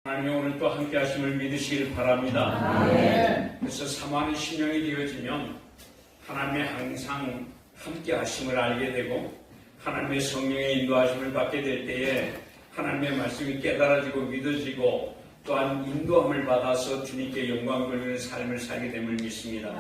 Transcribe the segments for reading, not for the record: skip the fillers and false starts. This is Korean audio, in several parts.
하나님이 오늘 또 함께 하심을 믿으시길 바랍니다. 그래서 사모하는 심령이 되어지면 하나님의 항상 함께 하심을 알게 되고 하나님의 성령의 인도하심을 받게 될 때에 하나님의 말씀이 깨달아지고 믿어지고 또한 인도함을 받아서 주님께 영광 돌리는 삶을 살게 됨을 믿습니다.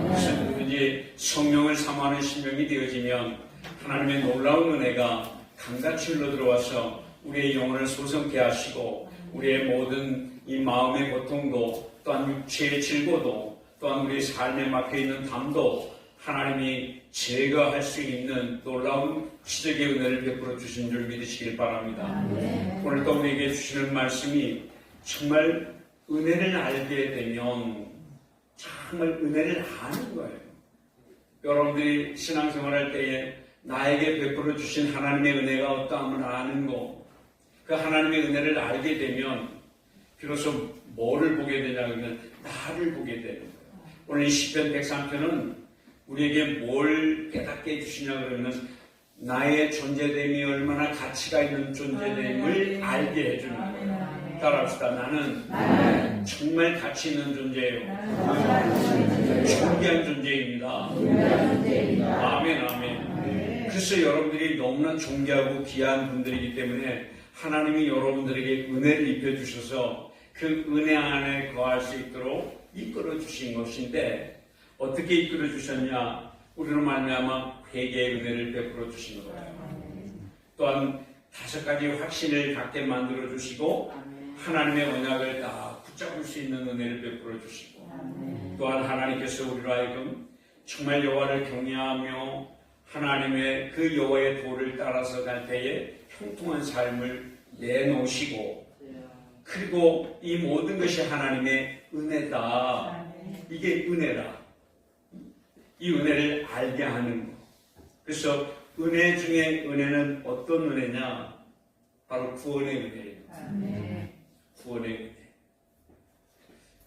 그래서 누구든지 성령을 사모하는 심령이 되어지면 하나님의 놀라운 은혜가 강같이 흘러들어와서 우리의 영혼을 소성케 하시고 우리의 모든 이 마음의 고통도 또한 육체의 질고도 또한 우리의 삶에 막혀있는 담도 하나님이 제거할 수 있는 놀라운 기적의 은혜를 베풀어 주신 줄 믿으시길 바랍니다. 오늘 또 우리에게 주시는 말씀이 정말 은혜를 알게 되면 정말 은혜를 아는 거예요. 여러분들이 신앙생활할 때에 나에게 베풀어 주신 하나님의 은혜가 어떠함을 아는 거, 그 하나님의 은혜를 알게 되면 비로소 뭐를 보게 되냐 그러면 나를 보게 되는 거예요. 오늘 이 시편 103편은 우리에게 뭘 깨닫게 해주시냐 그러면 나의 존재됨이 얼마나 가치가 있는 존재됨을 알게 해주는 거예요. 따라합시다. 나는 정말 가치 있는 존재예요. 존귀한 존재입니다. 아멘, 아멘. 그래서 여러분들이 너무나 존귀하고 귀한 분들이기 때문에 하나님이 여러분들에게 은혜를 입혀주셔서 그 은혜 안에 거할 수 있도록 이끌어 주신 것인데 어떻게 이끌어 주셨냐? 우리로 말미암아 회개의 은혜를 베풀어 주신 거예요. 또한 5가지 확신을 갖게 만들어 주시고 하나님의 언약을 다 붙잡을 수 있는 은혜를 베풀어 주시고 또한 하나님께서 우리로 하여금 정말 여호와를 경외하며 하나님의 그 여호와의 도를 따라서 갈 때에 형통한 삶을 내놓으시고 그리고 이 모든 것이 하나님의 은혜다. 이게 은혜다. 이 은혜를 알게 하는 것. 그래서 은혜 중에 은혜는 어떤 은혜냐? 바로 구원의 은혜예요. 구원의 은혜.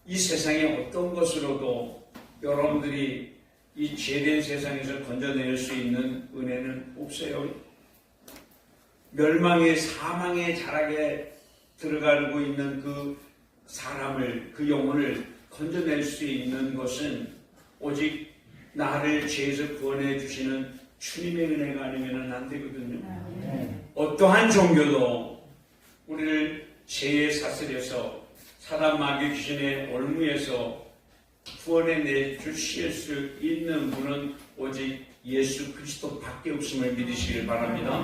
이 세상에 어떤 것으로도 여러분들이 이 죄된 세상에서 건져낼 수 있는 은혜는 없어요. 멸망의 사망의 자락에 들어가고 있는 그 사람을, 그 영혼을 건져낼 수 있는 것은 오직 나를 죄에서 구원해 주시는 주님의 은혜가 아니면 안 되거든요. 어떠한 종교도 우리를 죄의 사슬에서 사단 마귀 귀신의 올무에서 구원해 주실 수 있는 분은 오직 예수 그리스도 밖에 없음을 믿으시길 바랍니다.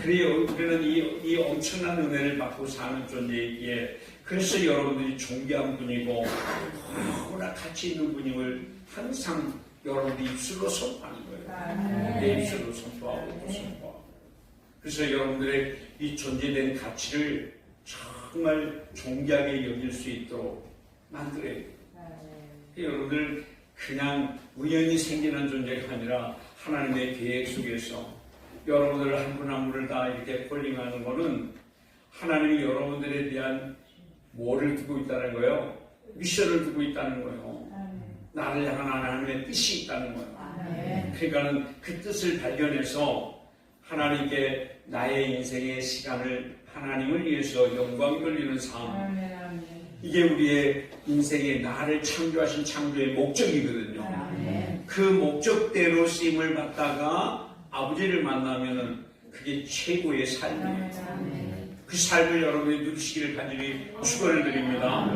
그래요. 우리는 이 엄청난 은혜를 받고 사는 존재이기에 그래서 여러분들이 존귀한 분이고 너무나 가치 있는 분임을 항상 여러분들이 입술로 선포하는 거예요. 내 입술로 선포하고 또 선포하고. 그래서 여러분들의 이 존재된 가치를 정말 존귀하게 여길 수 있도록 만들어야 돼요. 여러분들 그냥 우연히 생기는 존재가 아니라 하나님의 계획 속에서 여러분들 한 분 한 분을 다 이렇게 폴링하는 것은 하나님이 여러분들에 대한 뭐를 두고 있다는 거예요? 미션을 두고 있다는 거예요. 나를 향한 하나님의 뜻이 있다는 거예요. 그러니까는 그 뜻을 발견해서 하나님께 나의 인생의 시간을 하나님을 위해서 영광 돌리는 삶, 이게 우리의 인생의 나를 창조하신 창조의 목적이거든요. 그 목적대로 쓰임을 받다가 아버지를 만나면은 그게 최고의 삶이에요. 그 삶을 여러분이 누리시기를 간절히 축원을 드립니다.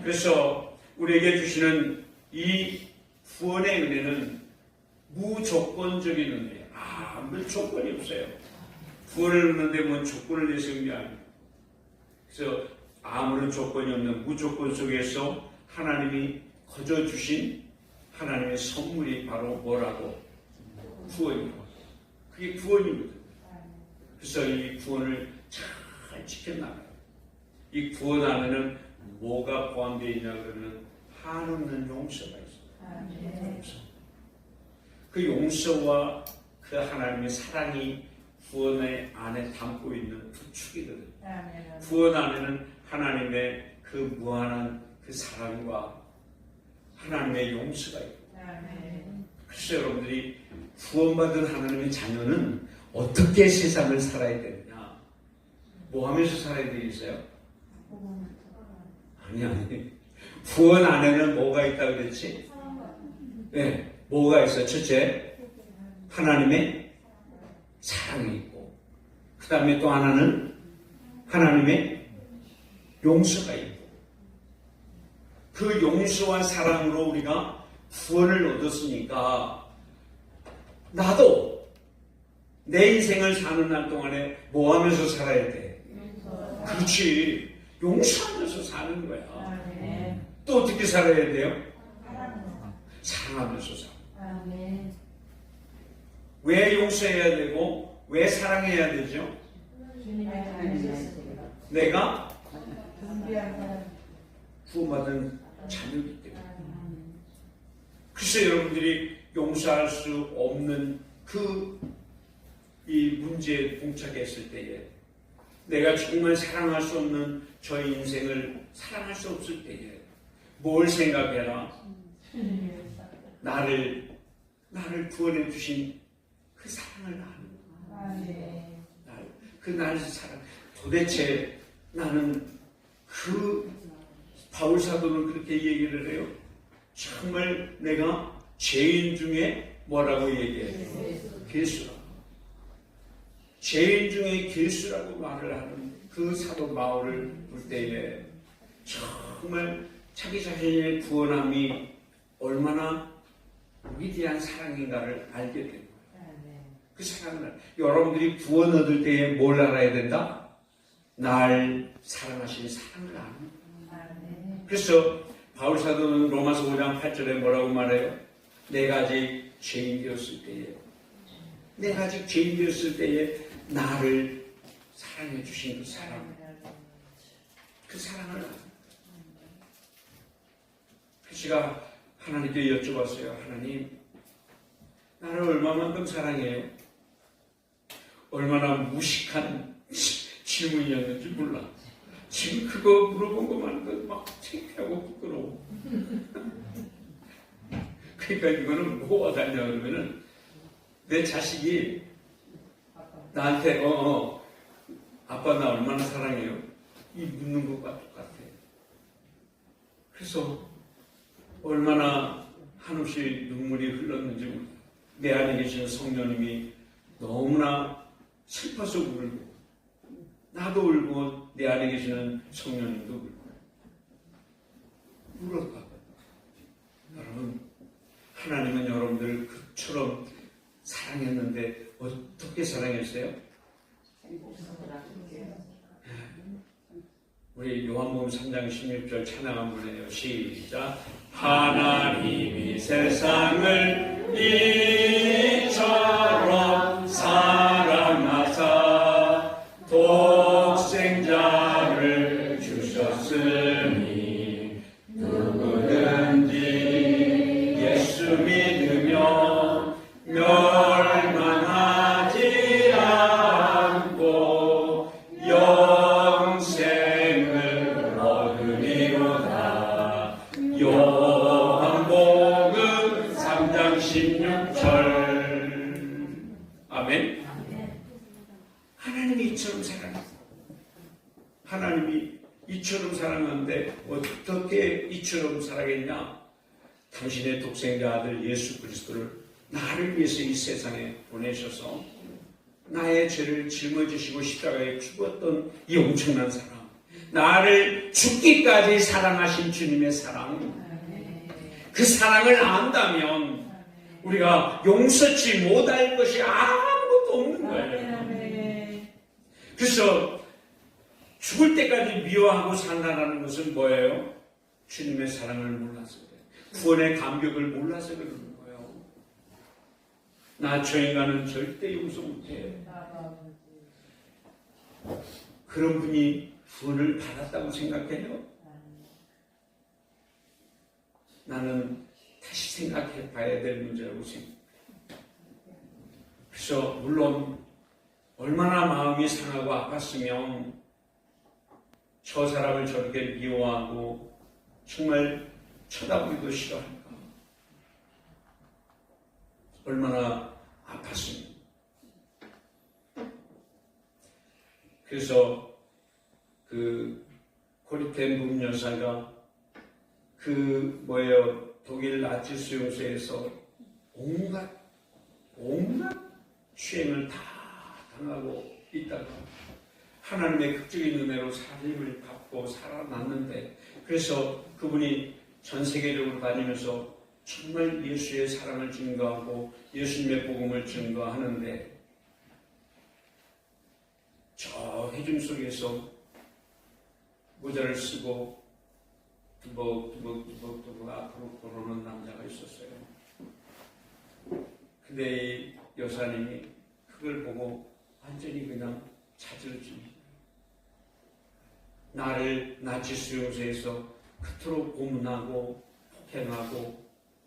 그래서 우리에게 주시는 이 구원의 은혜는 무조건적인 은혜예요. 아무 조건이 없어요. 구원을 얻는데 뭐 조건을 내서 온 게 아니에요. 그래서 아무런 조건이 없는 무조건 속에서 하나님이 거저주신 하나님의 선물이 바로 뭐라고? 구원이에요. 그게 구원이거든요. 그래서 이 구원을 잘 지켜나가요. 이 구원 안에는 뭐가 포함되어 있냐 그러면 한없는 용서가 있어요. 용서. 그 용서와 그 하나님의 사랑이 구원의 안에 담고 있는 두 축이거든요. 구원 안에는 하나님의 그 무한한 그 사랑과 하나님의 용서가 있고. 그래서 여러분들이 구원받은 하나님의 자녀는 어떻게 세상을 살아야 되느냐? 뭐 하면서 살아야 되겠어요? 아니. 구원 안에는 뭐가 있다 그랬지? 네, 뭐가 있어? 첫째, 하나님의 사랑이 있고, 그 다음에 또 하나는 하나님의 용서가 있고, 그 용서와 사랑으로 우리가 구원을 얻었으니까 나도 내 인생을 사는 날 동안에 뭐 하면서 살아야 돼? 그렇지. 용서하면서 사는 거야. 또 어떻게 살아야 돼요? 사랑하면서 살아. 왜 용서해야 되고 왜 사랑해야 되죠? 내가 구원받은 자녀이기 때문에. 글쎄 여러분들이 용서할 수 없는 이 문제에 봉착했을 때에, 내가 정말 사랑할 수 없는 저의 인생을 사랑할 수 없을 때에 뭘 생각해라? 나를 구원해 주신 그 사랑을 나를 사랑. 도대체 나는 바울 사도는 그렇게 얘기를 해요. 정말 내가 죄인 중에 뭐라고 얘기해요? 괴수라고. 죄인 중에 괴수라고 말을 하는 그 사도 바울을 볼 때에 정말 자기 자신의 구원함이 얼마나 위대한 사랑인가를 알게 됩니다. 그 사랑을, 여러분들이 구원 얻을 때에 뭘 알아야 된다? 날 사랑하시는 사랑을 아는 거예요. 그래서 바울 사도는 로마서 5장 8절에 뭐라고 말해요? 내가 아직 죄인 되었을 때에 나를 사랑해 주신 그 사랑을 아는 거예요. 제가 하나님께 여쭤봤어요. 하나님, 나를 얼마만큼 사랑해요? 얼마나 무식한 질문이었는지 몰라. 지금 그거 물어본 것만으로도 막 창피하고 부끄러워. 그러니까 이거는 뭐 와닿냐 그러면은 내 자식이 나한테 아빠 나 얼마나 사랑해요? 이 묻는 것과 똑같아. 그래서 얼마나 한없이 눈물이 흘렀는지 몰라. 내 안에 계시는 성령님이 너무나 슬퍼서 울고, 나도 울고 내 안에 계시는 성령님도 울고 울었다. 여러분, 하나님은 여러분들을 그처럼 사랑했는데 어떻게 사랑했어요? 우리 요한복음 3장 16절 찬양 한번 해요. 시작. 하나님이 세상을 이처럼 사랑하사 독생자를 주셨으니 누구든지 예수 믿으며 멸망하지 않고 영생을 얻으리로다. 요한복음 3장 16절. 아멘. 하나님이 이처럼 사랑했어요. 하나님이 이처럼 사랑하는데 어떻게 이처럼 사랑했냐? 당신의 독생자 아들 예수 그리스도를 나를 위해서 이 세상에 보내셔서 나의 죄를 짊어지시고 십자가에 죽었던 이 엄청난 사랑, 나를 죽기까지 사랑하신 주님의 사랑, 그 사랑을 안다면 우리가 용서치 못할 것이 아무것도 없는 거예요. 그래서 죽을 때까지 미워하고 산다는 것은 뭐예요? 주님의 사랑을 몰라서 그래요. 구원의 감격을 몰라서 그러는 거예요. 나 저 인간은 절대 용서 못해. 그런 분이 구원을 받았다고 생각해요? 나는 다시 생각해 봐야 될 문제라고 생각해요. 그래서 물론 얼마나 마음이 상하고 아팠으면 저 사람을 저렇게 미워하고 정말 쳐다보기도 싫어할까. 얼마나 아팠으면. 그래서 고리텐 여사가 독일 나치 수용소에서 온갖 수행을 다 당하고 있다가 하나님의 극적인 은혜로 살림을 받고 살아났는데, 그래서 그분이 전 세계적으로 다니면서 정말 예수의 사랑을 증거하고 예수님의 복음을 증거하는데, 저 회중 속에서 모자를 쓰고 두벅두벅 앞으로 걸어오는 남자가 있었어요. 근데 이 여사님이 그걸 보고 완전히 그냥 자질증, 나를 나치 수용소에서 그토록 고문하고 폭행하고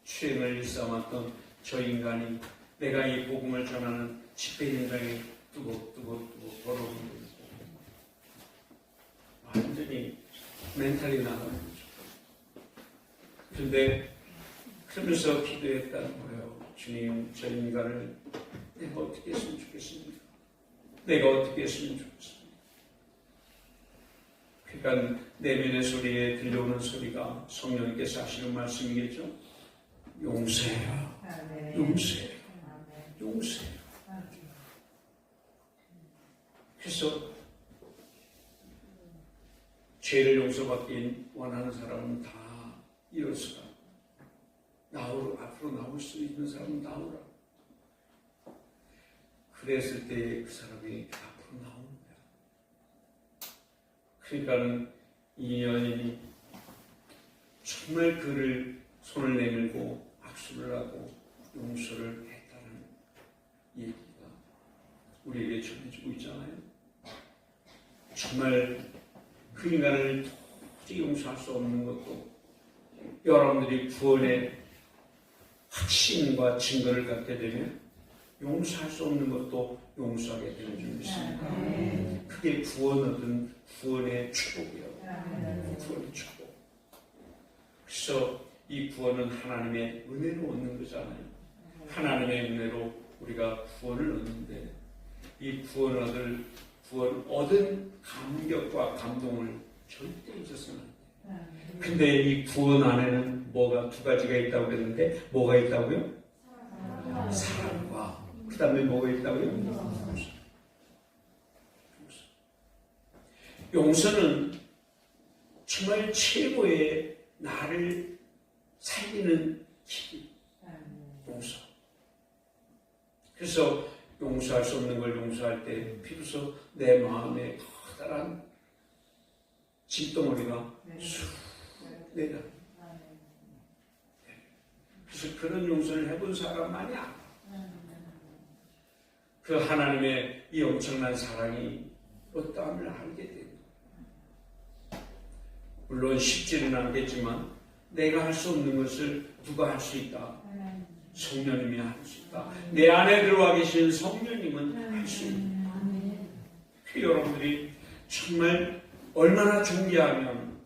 추행을 일삼았던 저 인간이 내가 이 복음을 전하는 집회 현장에 뚜벅뚜벅 걸어오는 거예요. 완전히 멘탈이 나가는 거죠. 그런데 그러면서 기도했다는 거예요. 주님, 저 인간을 내가 어떻게 했으면 좋겠습니까? 내가 어떻게 했으면 좋겠습니까? 그러니까 내면의 소리에 들려오는 소리가 성령님께서 하시는 말씀이겠죠. 용서해라, 용서해라, 용서해라. 그래서 죄를 용서받기 원하는 사람은 다 일어서라. 앞으로 나올 수 있는 사람은 나오라. 그랬을 때 그 사람이 앞으로 나오는 거야. 그러니까 이 여인이 정말 그를 손을 내밀고 악수를 하고 용서를 했다는 얘기가 우리에게 전해지고 있잖아요. 정말 그 인간을 도저히 용서할 수 없는 것도 여러분들이 구원의 확신과 증거를 갖게 되면 용서할 수 없는 것도 용서하게 되는 줄 믿습니다. 그게 구원 얻은 구원의 축복이에요. 구원의 축복. 그래서 이 구원은 하나님의 은혜로 얻는 거잖아요. 하나님의 은혜로 우리가 구원을 얻는데 이 구원 얻은 감격과 감동을 절대 잊어서는 안 돼요. 근데 이 구원 안에는 뭐가 두 가지가 있다고 그랬는데 뭐가 있다고요? 사랑과 그 다음에 뭐가 있다고요? 용서는 정말 최고의 나를 살리는 길이 용서. 그래서 용서할 수 없는 걸 용서할 때 비로소 내 마음에 커다란 짐덩어리가 쑥 내려. 그래서 그런 용서를 해본 사람만이 알아. 그 하나님의 이 엄청난 사랑이 어떠함을 알게 돼요. 물론 쉽지는 않겠지만 내가 할 수 없는 것을 누가 할 수 있다? 성령님이 할 수 있다. 내 안에 들어와 계신 성령님은 할 수 있다. 여러분들이 정말 얼마나 존귀하면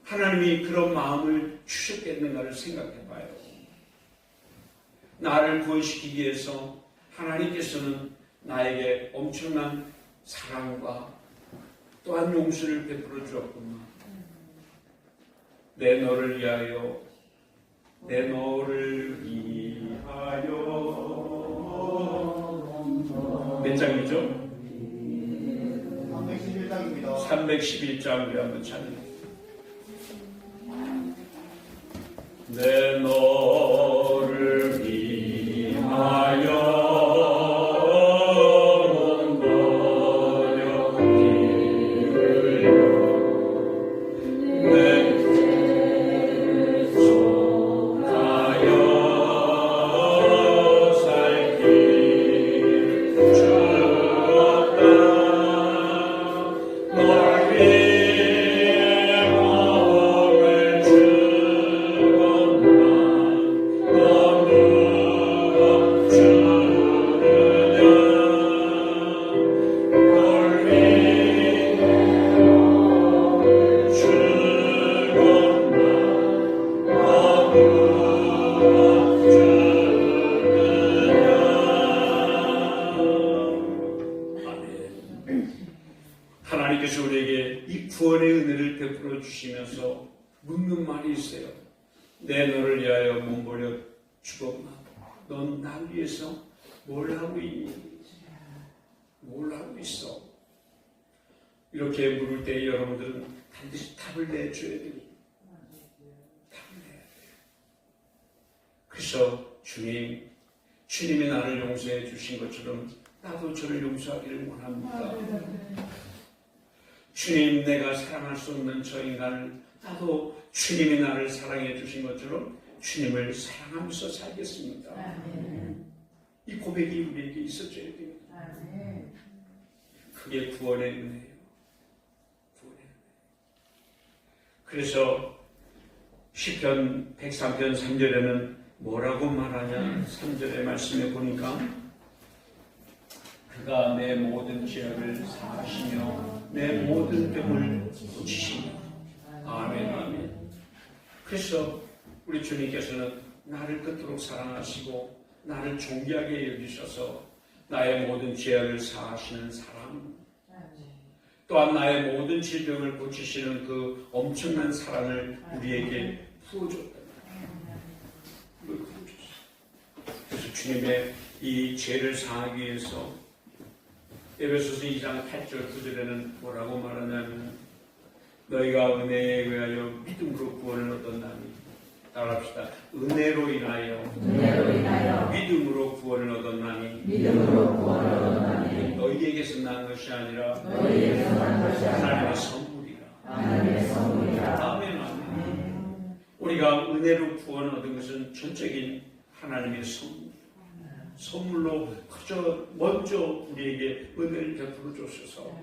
하나님이 그런 마음을 주셨겠는가를 생각해봐요. 나를 구원시키기 위해서 하나님께서는 나에게 엄청난 사랑과 또한 용서를 베풀어 주었구나. 내 너를 위하여, 내 너를 위하여. 몇 장이죠? 311장입니다. 311장 우리 한번 찾아요. 내 너를 위하여 하면서 묻는 말이 있어요. 내 너를 위하여 몸버려 죽었나? 넌 날 위해서 뭘 하고 있니? 뭘 하고 있어? 이렇게 물을 때 여러분들은 반드시 답을 내줘야 됩니다. 답을 내야 돼요. 그래서 주님이 나를 용서해 주신 것처럼 나도 저를 용서하기를 원합니다. 주님, 내가 사랑할 수 없는 저 인간을 나도 주님이 나를 사랑해 주신 것처럼 주님을 사랑하면서 살겠습니다. 이 고백이 우리에게 있어줘야 됩니다. 그게 구원의 은혜예요. 구원의 은혜. 그래서 시편 103편 3절에는 뭐라고 말하냐? 3절의 말씀에 보니까 그가 내 모든 죄악을 사하시며 내 모든 병을 고치시며. 아멘, 아멘. 그래서 우리 주님께서는 나를 끝도록 사랑하시고 나를 존귀하게 여기셔서 나의 모든 죄악을 사하시는 사랑, 또한 나의 모든 질병을 고치시는 그 엄청난 사랑을 우리에게 부어줬다. 그래서 주님의 이 죄를 사하기 위해서 에베소서 2장 8절 9절에는 뭐라고 말하냐면 너희가 은혜에 의하여 믿음으로 구원을 얻었나니, 따라합시다. 은혜로 인하여 믿음으로 구원을 얻었나니, 너희에게서 난 것이 아니라 하나님의 선물이라. 아멘, 아멘. 우리가 은혜로 구원을 얻은 것은 전적인 하나님의 선물로 그저 먼저 우리에게 은혜를 베풀어 주셔서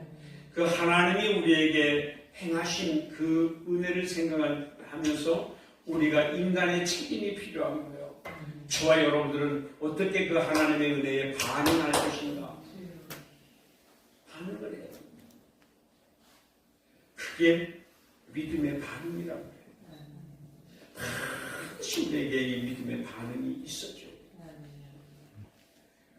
그 하나님이 우리에게 행하신 그 은혜를 생각하면서 우리가 인간의 책임이 필요한 거예요. 저와 여러분들은 어떻게 그 하나님의 은혜에 반응할 것인가? 반응을 해야 됩니다. 그게 믿음의 반응이라고 해요. 반드시 우리에게 이 믿음의 반응이 있었죠.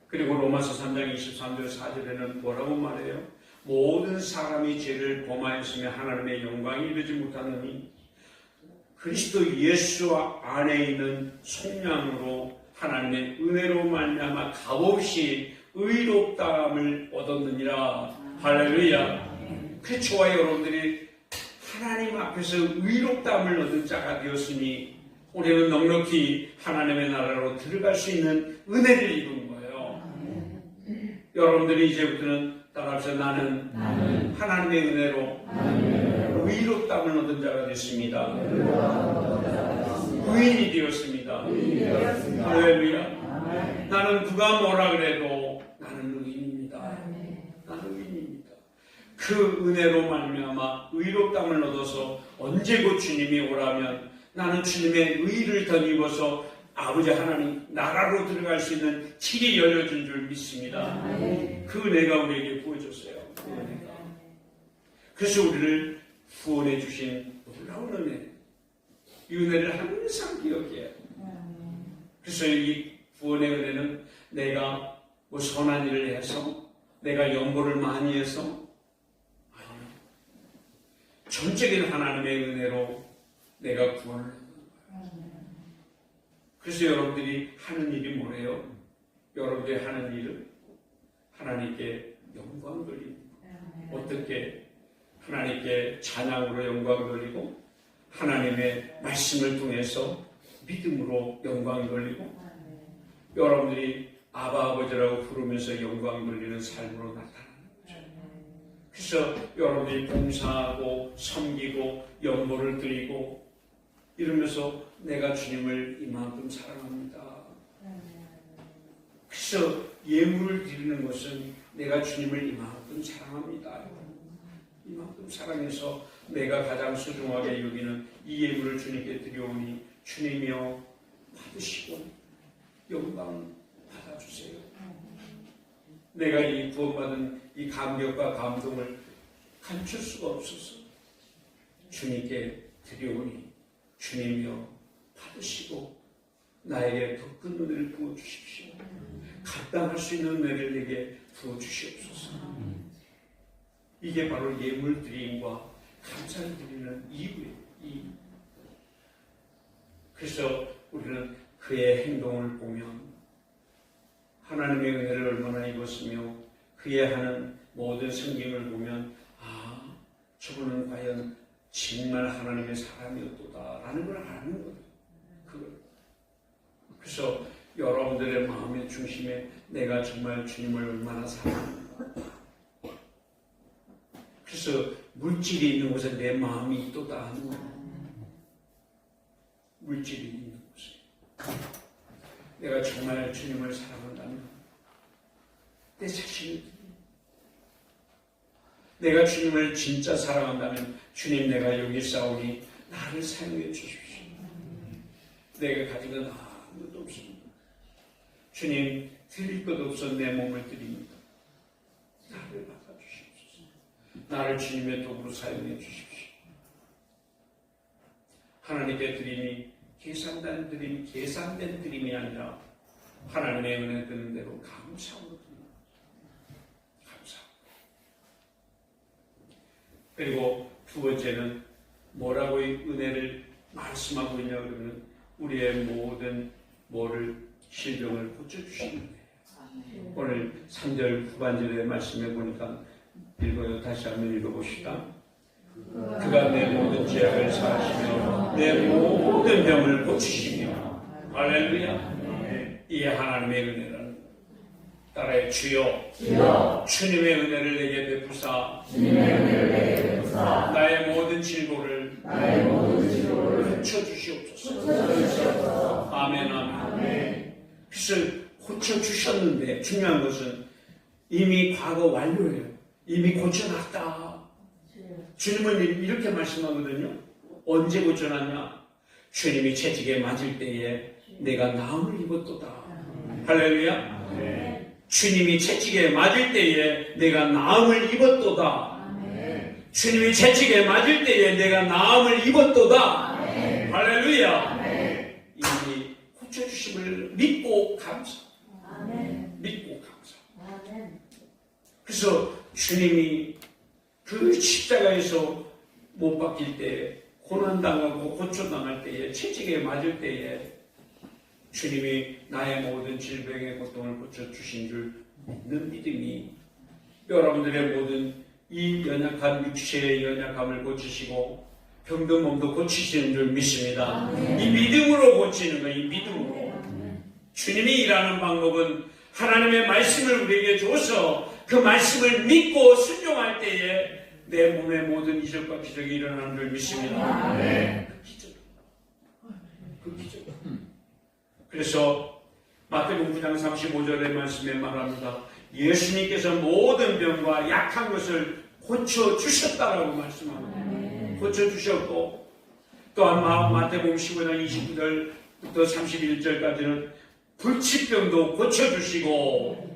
그리고 로마서 3장 23절 4절에는 뭐라고 말해요? 모든 사람이 죄를 범하였으며 하나님의 영광이 이르지 못하느니 그리스도 예수 안에 있는 속량으로 하나님의 은혜로 말미암아 값없이 의롭다함을 얻었느니라. 할렐루야. 그 저와 여러분들이 하나님 앞에서 의롭다함을 얻은 자가 되었으니 우리는 넉넉히 하나님의 나라로 들어갈 수 있는 은혜를 입은 거예요. 여러분들이 이제부터는 따라서 나는 하나님의 은혜로 의롭다함을 얻은 자가 됐습니다. 의인이 되었습니다. 할렐루야. 나는 누가 뭐라 그래도 나는 의인입니다. 나는 의인입니다. 그 은혜로 말미암아 의롭다함을 얻어서 언제 곧 주님이 오라면 나는 주님의 의를 덧입어서 아버지 하나님 나라로 들어갈 수 있는 길이 열려진 줄 믿습니다. 그 은혜가 우리에게 부어졌어요. 그 은혜가. 그래서 우리를 구원해 주신 놀라운 은혜, 이 은혜를 항상 기억해요. 그래서 이 구원의 은혜는 내가 뭐 선한 일을 해서, 내가 연보를 많이 해서, 아니요, 전적인 하나님의 은혜로 내가 구원을 하는 거예요. 그래서 여러분들이 하는 일이 뭐래요? 여러분들이 하는 일은 하나님께 영광 돌립니다. 어떻게? 하나님께 찬양으로 영광 돌리고, 하나님의 말씀을 통해서 믿음으로 영광 돌리고, 여러분들이 아바 아버지라고 부르면서 영광 돌리는 삶으로 나타나는 거죠. 그래서 여러분들이 봉사하고 섬기고 연보를 드리고 이러면서 내가 주님을 이만큼 사랑합니다. 그래서 예물을 드리는 것은 내가 주님을 이만큼 사랑합니다. 이만큼 사랑해서 내가 가장 소중하게 여기는 이 예물을 주님께 드려오니 주님이여 받으시고 영광 받아주세요. 내가 이 구원받은 이 감격과 감동을 감출 수가 없어서 주님께 드려오니 주님이여 받으시고 나에게 더 큰 은혜를 부어주십시오. 감당할 수 있는 은혜를 내게 부어주시옵소서. 이게 바로 예물 드림과 감사를 드리는 이유예요. 그래서 우리는 그의 행동을 보면 하나님의 은혜를 얼마나 입었으며 그의 하는 모든 섬김을 보면 저분은 과연 정말 하나님의 사람이었도다 라는 걸 아는 거예요. 그래서 여러분들의 마음의 중심에 내가 정말 주님을 얼마나 사랑하는가. 그래서 물질이 있는 곳에 내 마음이 있도다 하는 거예요. 물질이 있는 곳에 내가 정말 주님을 사랑한다면 내 자신을, 내가 주님을 진짜 사랑한다면 주님 내가 여기 있사오니 나를 사용해 주십시오. 내가 가진 건 아무것도 없습니다. 주님 드릴 것 없어 내 몸을 드립니다. 나를 받아주십시오. 나를 주님의 도구로 사용해 주십시오. 하나님께 드림이 계산된 드림이 아니라 하나님의 은혜 드는 대로 감사하고 드립니다. 감사. 그리고 두 번째는 뭐라고 이 은혜를 말씀하고 있냐 그러면 우리의 모든 실병을 고쳐주시는 거예요. 오늘 3절 후반절의 말씀에 보니까 읽어요. 다시 한번 읽어봅시다. 그가 내 모든 죄악을 사하시며 내 모든 병을 고치시며 할렐루야. 이 하나님의 은혜라는 것. 따라해 주여 주님의 은혜를 내게 베푸사 나의 모든 질고를 고쳐주시옵소서. 아멘. 그래서 고쳐주셨는데 중요한 것은 이미 과거 완료예요. 이미 고쳐놨다. 주님은 이렇게 말씀하거든요. 언제 고쳐놨냐? 주님이 채찍에 맞을 때에 내가 나음을 입었도다. 할렐루야. 주님이 채찍에 맞을 때에 내가 나음을 입었도다. 주님이 채찍에 맞을 때에 내가 나음을 입었도다. 할렐루야. 이미 고쳐주심을 믿고 감사. 믿고 감사. 그래서 주님이 그 십자가에서 못 박힐 때, 고난당하고 고초당할 때에, 채찍에 맞을 때에 주님이 나의 모든 질병의 고통을 고쳐주신 줄 믿는 믿음이 여러분들의 모든 이 연약한 육체의 연약함을 고치시고 병든 몸도 고치시는 줄 믿습니다. 이 믿음으로 고치는 거예요. 이 믿음으로. 주님이 일하는 방법은 하나님의 말씀을 우리에게 줘서 그 말씀을 믿고 순종할 때에 내 몸의 모든 이적과 기적이 일어나는 줄 믿습니다. 그 기적. 그래서 마태복음 9장 35절의 말씀에 말합니다. 예수님께서 모든 병과 약한 것을 고쳐주셨다라고 말씀합니다. 고쳐주셨고 또한 마태복음 15장 29절부터 31절까지는 불치병도 고쳐주시고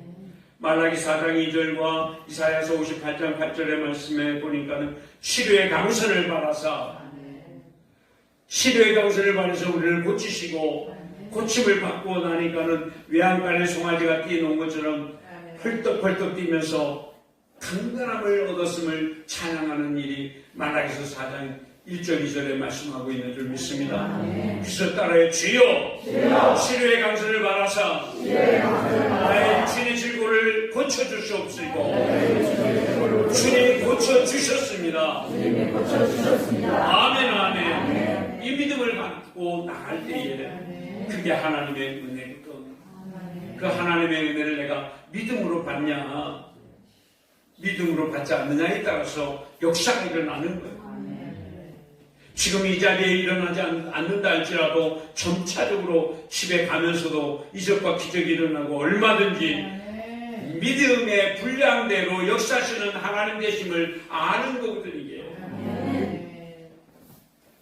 말라기 4장 2절과 이사야서 58장 8절의 말씀에 보니까는 치료의 강선을 받아서 우리를 고치시고 고침을 받고 나니까는 외양간에 송아지가 뛰어놓은 것처럼 펄떡펄떡 뛰면서 강건함을 얻었음을 찬양하는 일이 말라기서 4장 1절 2절에 말씀하고 있는 줄 믿습니다. 그래서 따라해 주여 치료의 강선을 받아서 나의 육신의 질고를 고쳐주시옵시고 주님이 고쳐주셨습니다. 아멘. 이 믿음을 갖고 나갈 때에 그게 하나님의 은혜거든. 그 하나님의 은혜를 내가 믿음으로 받냐 믿음으로 받지 않느냐에 따라서 역사가 일어나는 거예요. 지금 이 자리에 일어나지 않는다 할지라도 점차적으로 집에 가면서도 이적과 기적이 일어나고 얼마든지 믿음의 분량대로 역사하시는 하나님 되심을 아는 거거든요. 이게.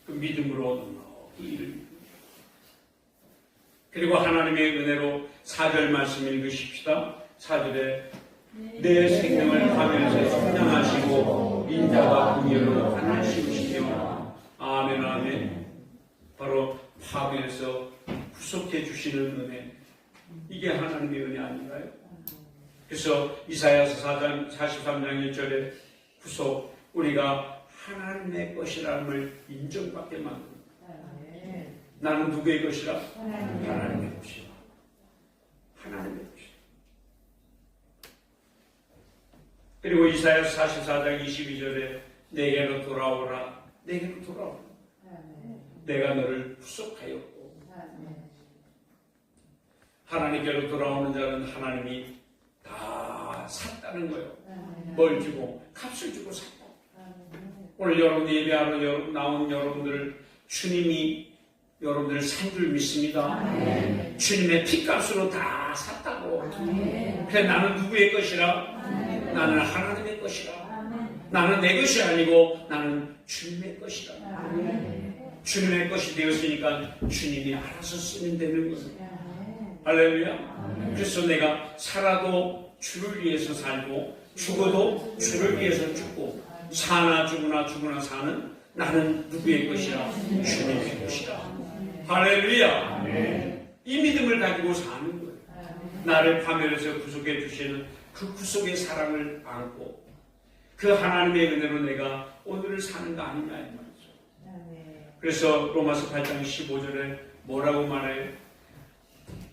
그 믿음으로 그 일을. 그리고 하나님의 은혜로 4절 말씀 읽으십시다. 4절에 내 생명을 화면에서 성장하시고 인자와 긍휼로 하나님이시며 아멘. 바로 화면에서 구속해 주시는 은혜. 이게 하나님의 은혜 아닌가요? 그래서 이사야서 4장 43장 1절에 구속 우리가 하나님의 것이라는 걸 인정받게 만듭니다. 나는 누구의 것이라? 하나님의 것이라. 하나님의 것이라. 그리고 이사야 44장 22절에 내게로 돌아오라. 내게로 돌아오라. 내가 너를 구속하였고. 하나님께로 돌아오는 자는 하나님이 다 샀다는 거예요. 뭘 주고? 값을 주고 샀다. 오늘 여러분 예배하러 나온 여러분들, 주님이 여러분들을 산 줄 믿습니다. 주님의 피값으로 다 샀다고. 그래 나는 누구의 것이라? 나는 하나님의 것이라. 나는 내 것이 아니고 나는 주님의 것이라. 주님의 것이 되었으니까 주님이 알아서 쓰면 되는 거예요. 할렐루야. 그래서 내가 살아도 주를 위해서 살고 죽어도 주를 위해서 죽고 사나 죽으나 죽으나 사는 나는 누구의 것이라? 주님의 것이라. 할렐루야. 이 믿음을 가지고 사는 거예요. 나를 파멸해서 구속해 주시는 그 구속의 사랑을 안고 그 하나님의 은혜로 내가 오늘을 사는 거 아니냐 이 말이죠. 그래서 로마서 8장 15절에 뭐라고 말해요?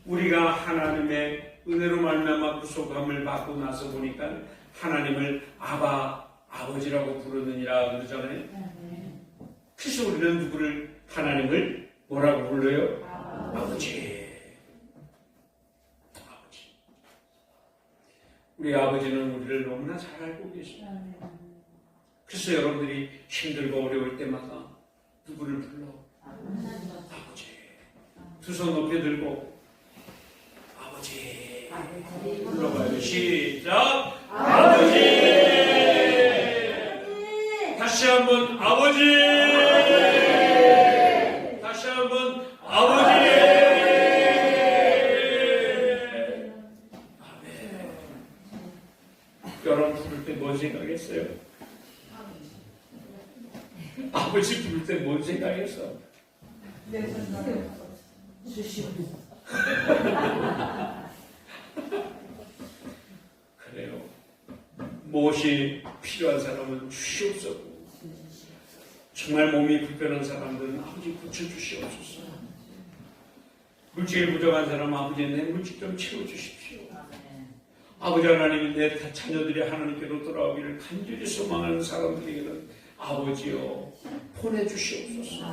우리가 하나님의 은혜로 말미암아 구속함을 받고 나서 보니까 하나님을 아버지라고 부르느니라 그러잖아요. 그래서 우리는 누구를 하나님을 뭐라고 불러요? 아버지. 우리 아버지는 우리를 너무나 잘 알고 계십니다. 그래서 여러분들이 힘들고 어려울 때마다 누구를 불러? 아버지. 두 손 높이 들고 아버지 불러봐요. 시작. 아버지. 다시 한번 아버지. 다시 한번 아버지. 여러분 부를 때 뭔 생각했어요? 아버지 부를 때 뭔 생각했어? 그래요. 무엇이 필요한 사람은 주시옵소서. 정말 몸이 불편한 사람들은 아버지 고쳐주시옵소서. 물질이 부족한 사람은 아버지 내 물질 좀 채워주십시오. 아버지 하나님이 내 자녀들이 하나님께로 돌아오기를 간절히 소망하는 사람들에게는 아버지요 보내주시옵소서.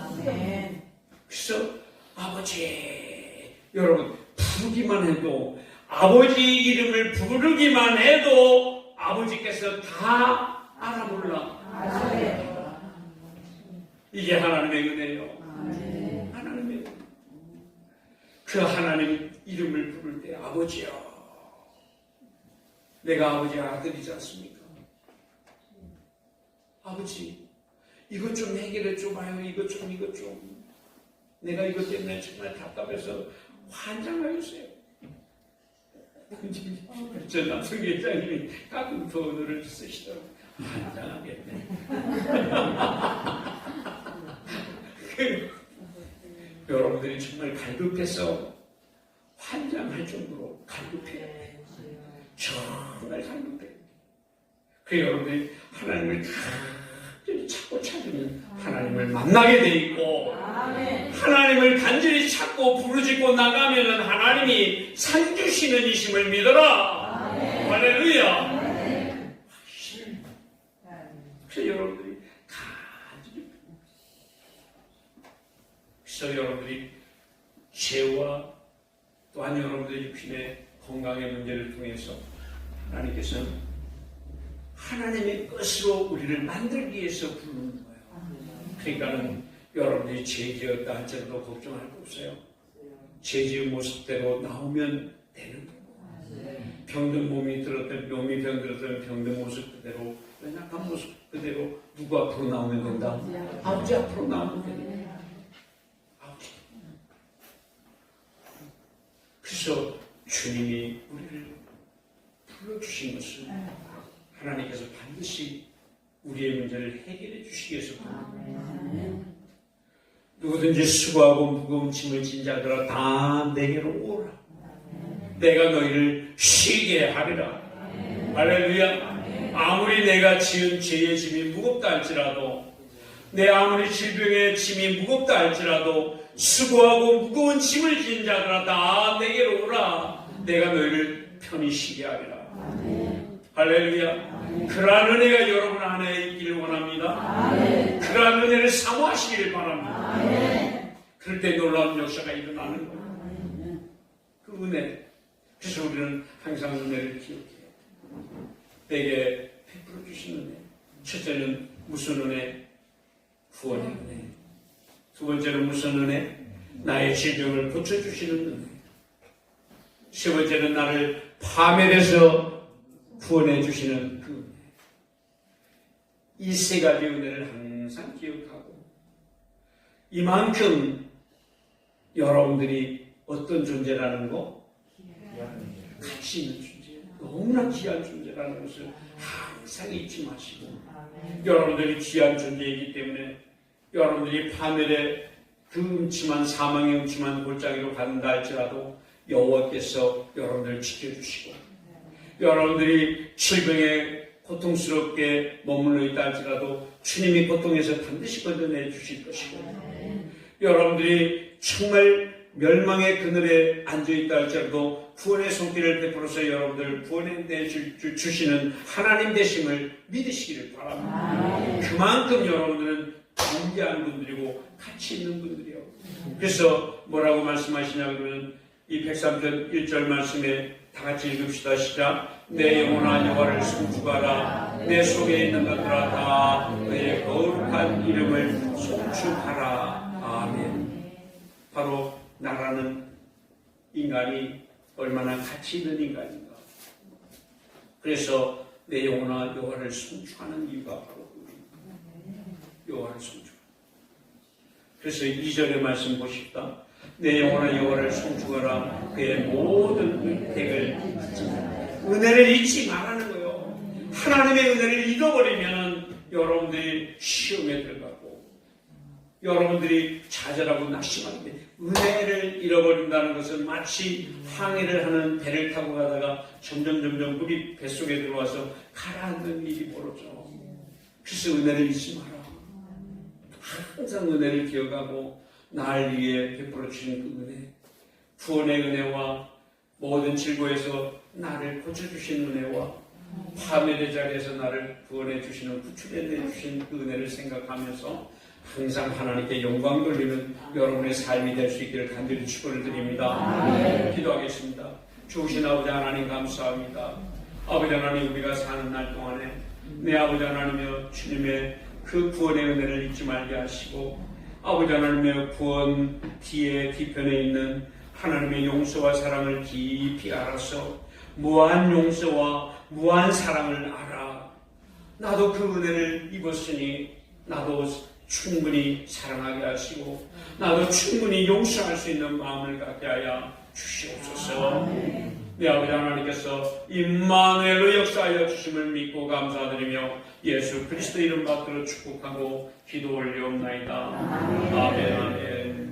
그래서 아버지 여러분 부르기만 해도 아버지 이름을 부르기만 해도 아버지께서 다 알아볼라. 이게 하나님의 은혜요. 하나님의 은혜. 그 하나님 이름을 부를 때 아버지요 내가 아버지의 아들이지 않습니까? 아버지 이것 좀 해결해 줘봐요. 이것 좀 내가 이것 때문에 정말 답답해서 환장하겠어요. 저 남성 회장님이 가끔 그 언어를 쓰시더라고요. 환장하겠네. 여러분들이 정말 갈급해서 환장할 정도로 갈급해요. 정말 갈급해요. 그 여러분들이 하나님을 간절히 찾고 찾으면 하나님을 만나게 돼 있고 하나님을 간절히 찾고 부르짖고 나가면 하나님이 산 주시는 이심을 믿어라. 할렐루야. 그래서 여러분들이 간절히 그래서 여러분들이 죄와 또한 여러분들의 육신의 건강의 문제를 통해서 하나님께서는 하나님의 것으로 우리를 만들기 위해서 부르는 거예요. 그러니까는 여러분들이 죄지었다 할지라도 걱정할 거 없어요. 죄지의 모습대로 나오면 되는 거고 병든 몸이 들었던 몸이 병들었던 병든 모습 그대로 연약한 모습 그대로 누구 앞으로 나오면 된다? 아버지 앞으로 나오면 된다. 아버지. 그래서 주님이 우리를 불러주신 것은 하나님께서 반드시 우리의 문제를 해결해 주시기 위해서 부릅니다. 누구든지 수고하고 무거운 짐을 진 자들아 다 내게로 오라. 내가 너희를 쉬게 하리라. 할렐루야. 아무리 내가 지은 죄의 짐이 무겁다 할지라도 내 아무리 질병의 짐이 무겁다 할지라도 수고하고 무거운 짐을 지은 자들아 다 내게로 오라. 내가 너희를 편히 쉬게 하리라. 할렐루야. 그러한 은혜가 여러분 안에 있기를 원합니다. 그러한 은혜를 사모하시기를 바랍니다. 그럴 때 놀라운 역사가 일어나는 거예요. 그 은혜. 그래서 우리는 항상 은혜를 기억해요. 내게 베풀어 주신 은혜. 첫째는 무슨 은혜? 구원의 은혜. 두 번째는 무슨 은혜? 나의 질병을 고쳐주시는 은혜. 세 번째는 나를 파멸해서 구원해 주시는 그 은혜. 이 세 가지 은혜를 항상 기억하고 이만큼 여러분들이 어떤 존재라는 거? 가치 있는 존재, 너무나 귀한 존재라는 것을 항상 잊지 마시고 여러분들이 귀한 존재이기 때문에 여러분들이 파멸의 그 음침한 사망의 음침한 골짜기로 간다 할지라도 여호와께서 여러분들을 지켜주시고 여러분들이 질병에 고통스럽게 머물러 있다 할지라도 주님이 고통에서 반드시 건져내 주실 것이고 여러분들이 정말 멸망의 그늘에 앉아있다 할지라도 구원의 손길을 베풀어서 여러분들 구원해 주시는 하나님 되심을 믿으시기를 바랍니다. 그만큼 여러분들은 존귀한 분들이고 가치 있는 분들이요. 그래서 뭐라고 말씀하시냐 그러면 이 103편 1절 말씀에 다 같이 읽읍시다. 시작. 내 영혼아 여호와를 송축하라. 내 속에 있는 것들아 다 그의 거룩한 이름을 송축하라. 아멘. 바로 나라는 인간이 얼마나 가치 있는 인간인가. 그래서 내 영혼아 여호와를 송축하는 이유가 바로 여호와를 송축. 그래서 2절의 말씀 보십시다. 내 영혼아 여호와를 송축하라. 그의 모든 혜택을 잊지 말라. 은혜를 잊지 말라는 거예요. 하나님의 은혜를 잃어버리면 여러분들이 시험에 들어가고 여러분들이 좌절하고 낙심하게 돼. 은혜를 잃어버린다는 것은 마치 항해를 하는 배를 타고 가다가 점점 물이 뱃속에 들어와서 가라앉는 일이 벌어져. 그래서 은혜를 잊지 마라. 항상 은혜를 기억하고 날 위해 베풀어 주신 그 은혜, 구원의 은혜와 모든 질고에서 나를 고쳐주신 은혜와 파멸의 자리에서 나를 구원해 주시는 구출해 주신 그 은혜를 생각하면서 항상 하나님께 영광 돌리는 여러분의 삶이 될 수 있기를 간절히 축원을 드립니다. 기도하겠습니다. 좋으신 아버지 하나님 감사합니다. 아버지 하나님 우리가 사는 날 동안에 내 아버지 하나님이여 주님의 그 구원의 은혜를 잊지 말게 하시고 아버지 하나님의 구원 뒤편에 있는 하나님의 용서와 사랑을 깊이 알아서 무한 용서와 무한 사랑을 알아 나도 그 은혜를 입었으니 나도 충분히 사랑하게 하시고 나도 충분히 용서할 수 있는 마음을 갖게 하여 주시옵소서. 내 아버지 하나님께서 임마누엘로 역사하여 주심을 믿고 감사드리며 예수 그리스도 이름 받들어 축복하고 기도 올리옵나이다. 아멘.